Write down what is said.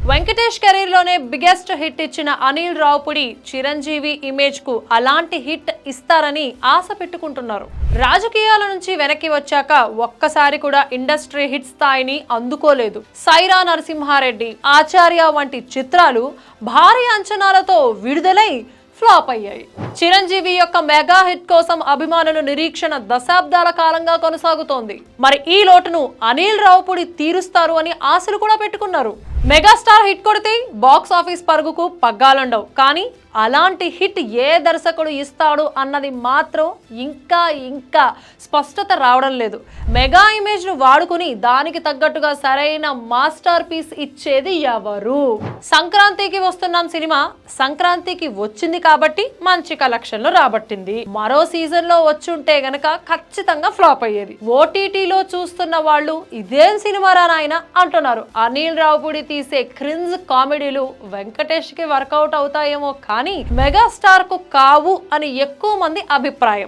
Venkatesh career లోనే biggest hit ఇచ్చిన Anil Ravipudi Chiranjeevi image కు అలాంటి హిట్ ఇస్తారని ఆశ పెట్టుకుంటున్నారు. రాజకీయాల నుంచి వెనక్కి వచ్చాక ఒక్కసారి కూడా ఇండస్ట్రీ హిట్ స్థాయిని అందుకోలేదు. సైరా నరసింహారెడ్డి, ఆచార్య వంటి చిత్రాలు భారీ అంచనాలతో విడుదలై ఫ్లాప్ అయ్యాయి. చిరంజీవి యొక్క మెగా హిట్ కోసం అభిమానుల నిరీక్షణ దశాబ్దాల కాలంగా కొనసాగుతోంది. మరి ఈ లోటును అనిల్ రావుపుడి తీరుస్తారు అని ఆశలు కూడా పెట్టుకున్నారు. మెగాస్టార్ హిట్ కొడితే బాక్స్ ఆఫీస్ పరుగుకు పగ్గాలుండవు, కానీ అలాంటి హిట్ ఏ దర్శకుడు ఇస్తాడు అన్నది మాత్రం ఇంకా స్పష్టత రావడం లేదు. మెగా ఇమేజ్ ను వాడుకుని దానికి తగ్గట్టుగా సరైన మాస్టర్ పీస్ ఇచ్చేది ఎవరు? సంక్రాంతికి వస్తున్నాం సినిమా సంక్రాంతికి వచ్చింది కాబట్టి మంచి కలెక్షన్లు రాబట్టింది. మరో సీజన్ లో వచ్చుంటే గనక ఖచ్చితంగా ఫ్లాప్ అయ్యేది. ఓటీటీలో చూస్తున్న వాళ్ళు ఇదేం సినిమా రా నాయనా అంటున్నారు. అనిల్ రావుపుడి తీసే క్రింజ్ కామెడీలు వెంకటేష్ కి వర్కౌట్ అవుతాయేమో కానీ మెగాస్టార్ కు కావు అని ఎక్కువ మంది అభిప్రాయం.